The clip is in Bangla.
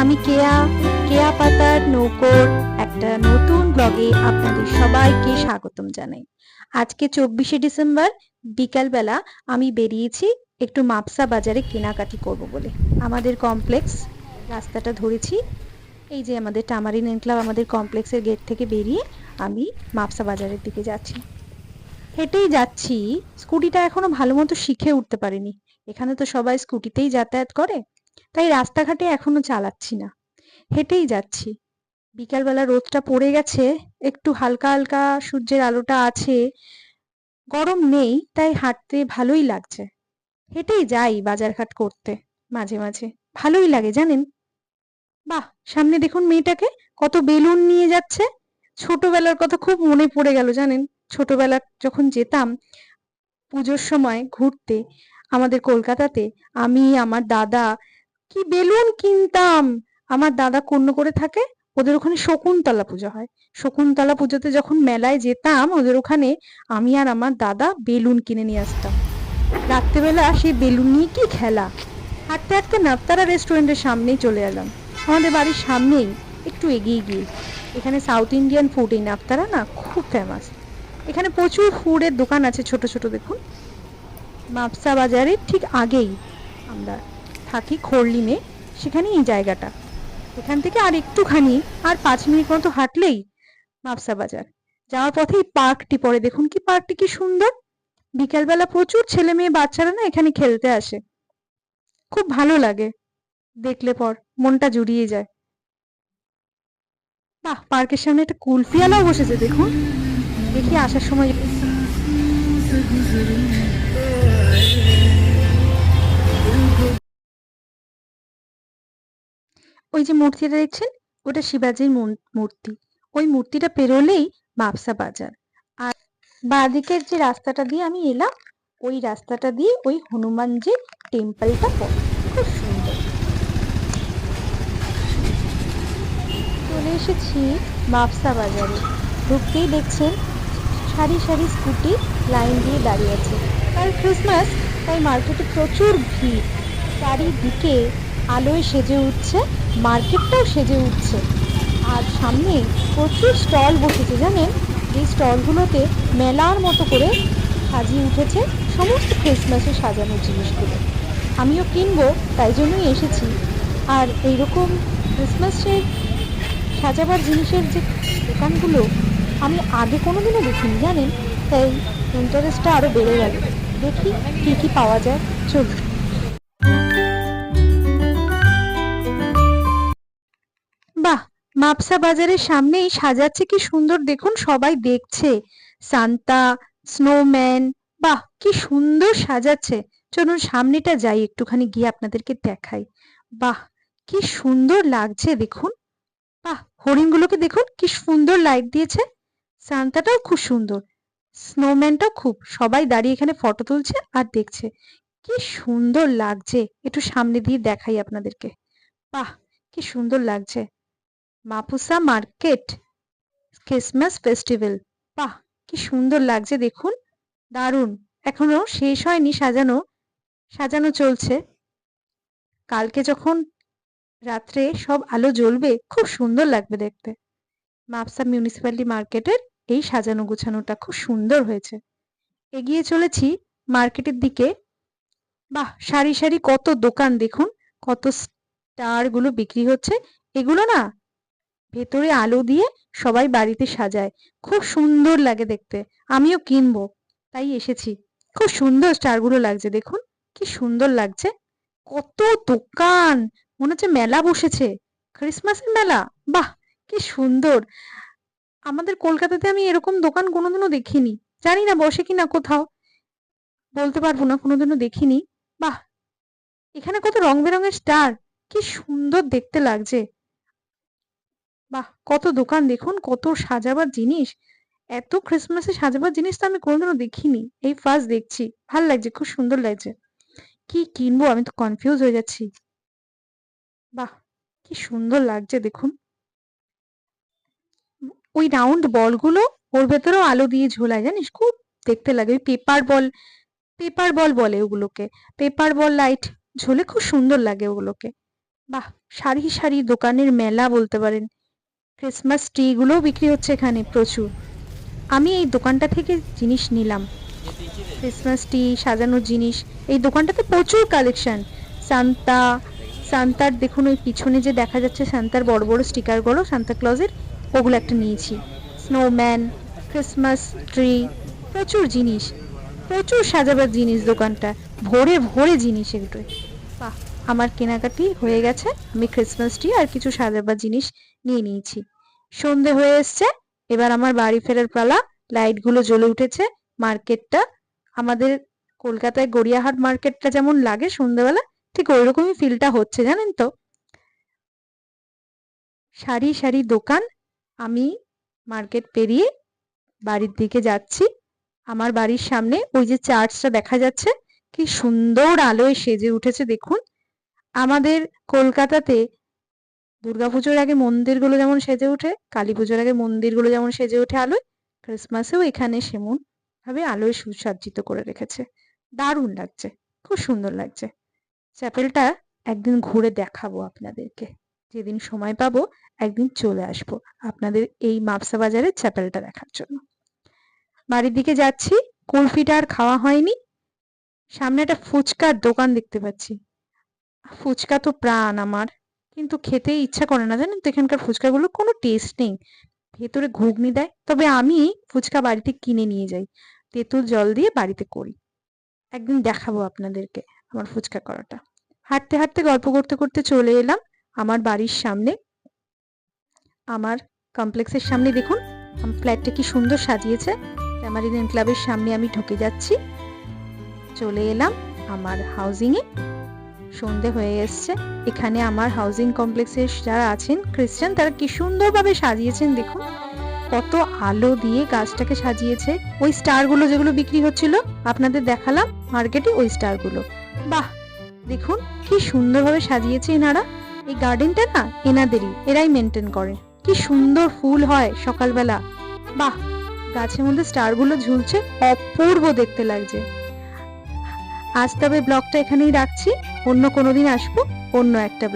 আমি কেয়া কেয়া পাতার নৌকোর একটা নতুন ব্লগে আপনাদের সবাইকে স্বাগতম জানাই। আজকে 24শে ডিসেম্বর বিকালবেলা আমি বেরিয়েছি একটু মাপসা বাজারে কেনাকাটি করব বলে। আমাদের কমপ্লেক্স রাস্তাটা ধরেছি, এই যে আমাদের টামারিন এনক্লাব, আমাদের কমপ্লেক্সের গেট থেকে বেরিয়ে আমি মাপসা বাজারের দিকে যাচ্ছি। হেঁটেই যাচ্ছি, স্কুটিটা এখনো ভালো মতো শিখে উঠতে পারিনি। এখানে তো সবাই স্কুটিতেই যাতায়াত করে, তাই রাস্তাঘাটে এখনো চালাচ্ছি না, হেঁটেই যাচ্ছি। বিকালবেলা রোদটা পড়ে গেছে, একটু হালকা হালকা সূর্যের আলোটা আছে, গরম নেই, তাই হাঁটতে ভালোই লাগছে। হেঁটেই যাই বাজারঘাট করতে, মাঝে মাঝে ভালোই লাগে জানেন। বাহ, সামনে দেখুন মেয়েটাকে, কত বেলুন নিয়ে যাচ্ছে। ছোটবেলার কথা খুব মনে পড়ে গেল জানেন। ছোটবেলা যখন যেতাম পুজোর সময় ঘুরতে আমাদের কলকাতাতে, আমি আমার দাদা কি বেলুন কিনতাম। আমার দাদা কন্য করে থাকে, ওদের ওখানে শকুন্তলা পুজো হয়। শকুন্তলা পুজোতে যখন মেলায় যেতাম ওদের ওখানে, আমি আর আমার দাদা বেলুন কিনে নিয়ে আসতাম। রাত্রেবেলা সেই বেলুন নিয়ে কি খেলা। হাঁটতে হাঁটতে নাপ্তারা রেস্টুরেন্টের সামনেই চলে এলাম, আমাদের বাড়ির সামনেই, একটু এগিয়ে গিয়ে। এখানে সাউথ ইন্ডিয়ান ফুড, এই নাপ্তারা না খুব ফেমাস। এখানে প্রচুর ফুডের দোকান আছে ছোট ছোট, দেখুন। মাপসা বাজারের ঠিক আগেই আমরা থাকি, খোরলিনে, সেখানে এই জায়গাটা। এখান থেকে আর একটুখানি, আর 5 মিনিট মতো হাঁটলেই মাপসা বাজার। যাওয়ার পথেই পার্কটি পড়ে, দেখুন কি পার্কটি কি সুন্দর। বিকালবেলা প্রচুর ছেলে মেয়ে বাচ্চারা না এখানে খেলতে আসে, খুব ভালো লাগে দেখলে, পর মনটা জুড়িয়ে যায়। বাহ, পার্কের সামনে একটা কুলফিওয়ালাও বসেছে দেখুন। দেখি আসার সময়। ওই যে মূর্তিটা দেখছেন, ওটা শিবাজির মূর্তি। ওই মূর্তিটা পেরোলেই মাপসা বাজার। আর বাঁদিকের যে রাস্তাটা দিয়ে আমি এলাম, ওই রাস্তাটা দিয়ে ওই হনুমানজির টেম্পলটা পড়ে, খুব সুন্দর। চলে এসেছি মাপসা বাজারে। ঢুকতেই দেখছেন সারি সারি স্কুটি লাইন দিয়ে দাঁড়িয়ে আছে। কাল ক্রিসমাস, তাই মার্কেটে প্রচুর ভিড়। চারিদিকে আলোয় সেজে উঠছে, মার্কেটটাও সেজে উঠছে। আর সামনে প্রচুর স্টল বসেছে জানেন। এই স্টলগুলোতে মেলার মতো করে সাজিয়ে উঠেছে সমস্ত ক্রিসমাসে সাজানো জিনিসগুলো। আমিও কিনবো, তাই জন্যই এসেছি। আর এইরকম ক্রিসমাসের সাজাবার জিনিসের যে দোকানগুলো আমি আগে কোনোদিনও দেখিনি জানেন, তাই ইন্টারেস্টটা আরো বেড়ে গেল। দেখি কি কি পাওয়া যায়, চলুন। বাহ, মাপসা বাজারের সামনেই সাজাচ্ছে কি সুন্দর, দেখুন সবাই দেখছে। সান্তা, স্নোম্যান, বাহ কি সুন্দর সাজাচ্ছে। চলুন সামনেটা যাই, একটুখানি গিয়ে আপনাদেরকে দেখাই। বাহ, কি সুন্দর লাগছে দেখুন। বাহ, হরিণগুলোকে দেখুন কি সুন্দর লাইট দিয়েছে। সান্তাটাও খুব সুন্দর, স্নোম্যানটাও খুব, সবাই দাঁড়িয়ে এখানে ফটো তুলছে আর দেখছে। কি সুন্দর লাগছে, একটু সামনে দিয়ে দেখাই আপনাদেরকে। বাহ, কি সুন্দর লাগছে। মাপুসা মার্কেট ক্রিসমাস ফেস্টিভ্যাল, বাহ কি সুন্দর লাগছে দেখুন, দারুণ। এখনো শেষ হয়নি সাজানো, সাজানো চলছে। কালকে যখন রাত্রে সব আলো জ্বলবে খুব সুন্দর লাগবে দেখতে। মাপসা মিউনিসিপ্যালিটি মার্কেটের এই সাজানো গোছানোটা খুব সুন্দর হয়েছে। এগিয়ে চলেছি মার্কেটের দিকে। বাহ, সারি সারি কত দোকান দেখুন, কত স্টার গুলো বিক্রি হচ্ছে। এগুলো না ভেতরে আলো দিয়ে সবাই বাড়িতে সাজায়, খুব সুন্দর লাগে দেখতে। আমিও কিনবো, তাই এসেছি। খুব সুন্দর স্টার গুলো লাগছে দেখুন, কি সুন্দর লাগছে। কত দোকান, মনে হচ্ছে মেলা বসেছে, ক্রিসমাসের মেলা। বাহ, কি সুন্দর। আমাদের কলকাতাতে আমি এরকম দোকান কোনোদিনও দেখিনি, জানি না বসে কিনা কোথাও, বলতে পারবো না, কোনোদিনও দেখিনি। বাহ, এখানে কত রং বেরঙের স্টার, কি সুন্দর দেখতে লাগছে। বাহ, কত দোকান দেখুন, কত সাজাবার জিনিস। এত ক্রিসমাসে সাজাবার জিনিস তো আমি কোনোদিনও দেখিনি, এই ফার্স্ট দেখছি। ভাল লাগছে, খুব সুন্দর লাগছে। কি কিনবো আমি তো কনফিউজ হয়ে যাচ্ছি। বাহ, কি সুন্দর লাগছে দেখুন। ওই রাউন্ড বলগুলো, ওর ভেতরেও আলো দিয়ে ঝোলায় জানিস, খুব দেখতে লাগে। ওই পেপার বল, পেপার বল বলে ওগুলোকে, পেপার বল লাইট ঝোলে খুব সুন্দর লাগে ওগুলোকে। বাহ, সারি সারি দোকানের মেলা বলতে পারেন। ক্রিসমাস ট্রি গুলোও বিক্রি হচ্ছে এখানে প্রচুর। আমি এই দোকানটা থেকে জিনিস নিলাম, ক্রিসমাস ট্রি সাজানোর জিনিস। এই দোকানটাতে প্রচুর কালেকশন। সান্তা, সান্তার দেখুন ওই পিছনে যে দেখা যাচ্ছে সান্তার বড় বড় স্টিকার গুলো সান্তা ক্লজের, ওগুলো একটা নিয়েছি। স্নোম্যান, ক্রিসমাস ট্রি, প্রচুর জিনিস, প্রচুর সাজাবার জিনিস। দোকানটা ভরে ভরে জিনিস এগুলো। বাহ, আমার কেনাকাটি হয়ে গেছে। আমি ক্রিসমাস ট্রি আর কিছু সাজাবার জিনিস নিয়ে নিয়েছি। সন্ধে হয়ে এসছে, এবার আমার বাড়ি ফেরার পালা। লাইট গুলো জ্বলে উঠেছে। মার্কেটটা আমাদের কলকাতায় গড়িয়াহাট মার্কেটটা যেমন লাগে সন্ধ্যেবেলা, ঠিক ওইরকমই ফিলটা হচ্ছে, জানেন তো। সারি সারি দোকান। আমি মার্কেট পেরিয়ে বাড়ির দিকে যাচ্ছি। আমার বাড়ির সামনে ওই যে চার্চটা দেখা যাচ্ছে, কি সুন্দর আলোয় সেজে উঠেছে দেখুন। আমাদের কলকাতাতে দুর্গাপুজোর আগে মন্দিরগুলো যেমন সেজে ওঠে, কালী পুজোর আগে মন্দিরগুলো যেমন সেজে ওঠে আলোয়, ক্রিসমাসেও এখানে সেমন ভাবে আলোয় সুসজ্জিত করে রেখেছে। দারুণ লাগছে, খুব সুন্দর লাগছে। চ্যাপেলটা একদিন ঘুরে দেখাবো আপনাদেরকে। যেদিন সময় পাবো একদিন চলে আসবো আপনাদের এই মাপসা বাজারের চ্যাপেলটা দেখার জন্য। বাড়ির দিকে যাচ্ছি। কুলফিটা আর খাওয়া হয়নি। সামনে একটা ফুচকার দোকান দেখতে পাচ্ছি। ফুচকা তো প্রাণ আমার, কিন্তু খেতে ইচ্ছা করে না, জানেন তো। এখানকার ফুচকাগুলো কোনো টেস্ট নেই। ভেতরে ঘুগনি দেয়, তবে আমি ফুচকা বাড়িতে কিনে নিয়ে যাই, তেঁতুল জল দিয়ে বাড়িতে করি। একদিন দেখাবো আপনাদেরকে আমার ফুচকা করাটা। হাঁটতে হাঁটতে গল্প করতে করতে চলে এলাম আমার বাড়ির সামনে। আমার কমপ্লেক্সের সামনে দেখুন ফ্ল্যাটটা কি সুন্দর সাজিয়েছে। ট্যামারিন ক্লাবের সামনে আমি ঢুকে যাচ্ছি। চলে এলাম আমার হাউজিং এ। সন্ধে হয়ে এসছে। এখানে আমার হাউজিং কমপ্লেক্সে যারা আছেন খ্রিস্টান, তারা কি সুন্দরভাবে সাজিয়েছেন দেখুন। কত আলো দিয়ে গাছটাকে সাজিয়েছে। ওই স্টারগুলো যেগুলো বিক্রি হচ্ছিল আপনাদের দেখালাম মার্কেটে, ওই স্টারগুলো। বাহ, দেখুন কি সুন্দরভাবে সাজিয়েছে এনারা। এই গার্ডেনটা না এনাদেরই, এরাই মেনটেন করে। কি সুন্দর ফুল হয় সকালবেলা। বাহ, গাছের মধ্যে স্টারগুলো ঝুলছে, অপূর্ব দেখতে লাগছে। আজ তবে ব্লগটা এখানেই রাখছি। অন্য কোনো দিন আসবো অন্য একটা ব্লগ।